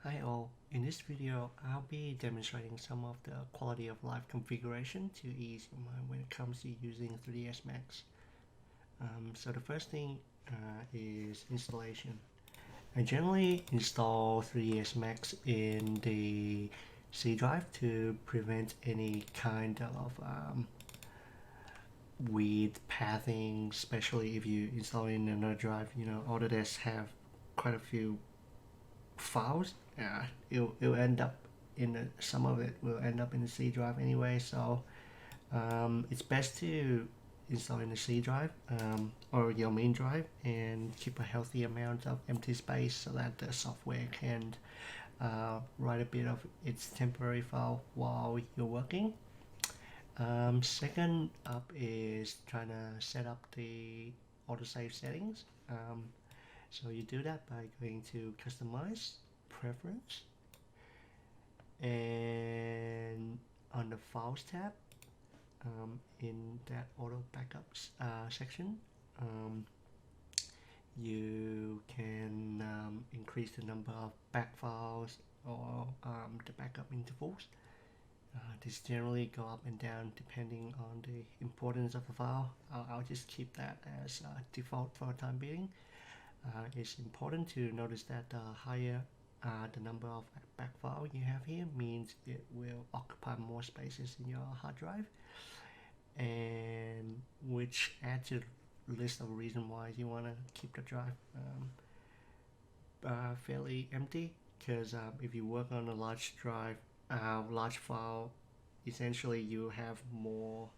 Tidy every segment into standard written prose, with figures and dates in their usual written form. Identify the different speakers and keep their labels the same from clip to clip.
Speaker 1: Hi all, in this video I'll be demonstrating some of the quality of life configuration to ease your mind when it comes to using 3DSmax. So the first thing is installation. I generally install 3DSmax in the C drive to prevent any kind of weird pathing, especially if you install in another drive. You know, Autodesk have quite a few files. It'll end up some of it will end up in the C drive anyway. So it's best to install in the C drive or your main drive and keep a healthy amount of empty space so that the software can write a bit of its temporary file while you're working. Second up is trying to set up the autosave settings. So you do that by going to customize, preference, and on the files tab in that auto backups section, you can increase the number of back files or the backup intervals. This generally go up and down depending on the importance of the file. I'll just keep that as default for the time being. It's important to notice that the higher the number of back file you have here means it will occupy more spaces in your hard drive, and which adds to the list of reasons why you want to keep the drive fairly empty. Because if you work on a large drive, large file, essentially you have more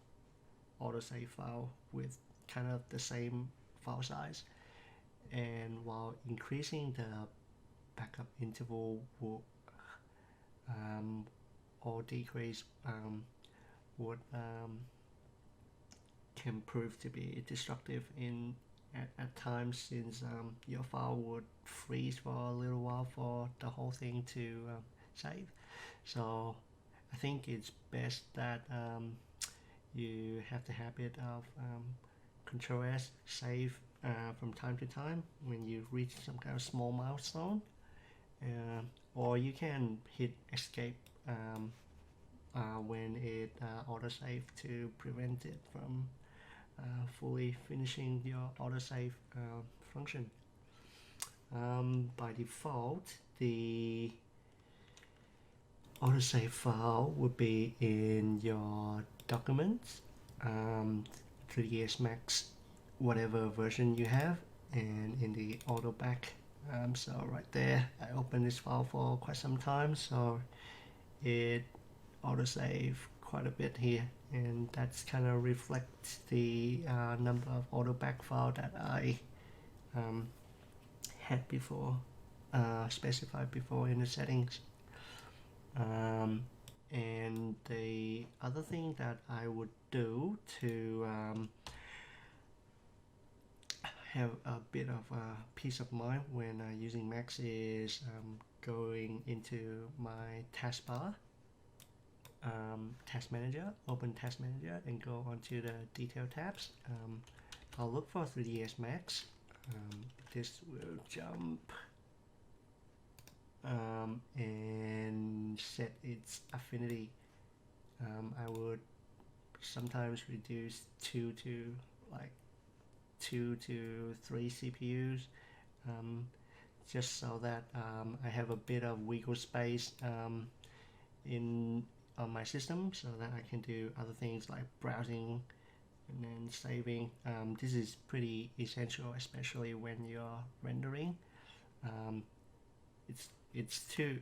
Speaker 1: autosave file with kind of the same file size, and while increasing the backup interval will, or decrease would can prove to be destructive at times, since your file would freeze for a little while for the whole thing to save. So I think it's best that you have the habit of Control S save from time to time when you reach some kind of small milestone, or you can hit escape when it autosave to prevent it from fully finishing your autosave function. By default, the autosave file would be in your documents, 3DSmax, whatever version you have, and in the auto back. So right there, I opened this file for quite some time, so it autosave quite a bit here, and that's kind of reflects the number of auto back file that I had before, specified before in the settings. And the other thing that I would do to have a bit of peace of mind when using Max is going into my taskbar, task manager, open task manager, and go onto the detail tabs. I'll look for 3DSmax. This will jump and set its affinity. I would sometimes reduce 2 to 3 CPUs, just so that I have a bit of wiggle space on my system, so that I can do other things like browsing and then saving. This is pretty essential, especially when you're rendering. It's to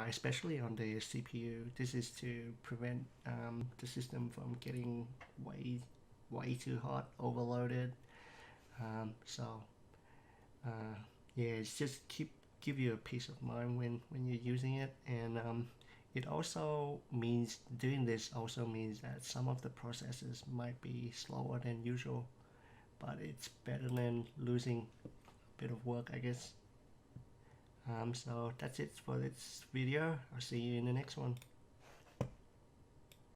Speaker 1: especially on the CPU, this is to prevent the system from getting way too hot, overloaded. Yeah, it's just give you a peace of mind when you're using it. And it also means, doing this also means that some of the processes might be slower than usual, but it's better than losing a bit of work, I guess. So that's it for this video. I'll see you in the next one.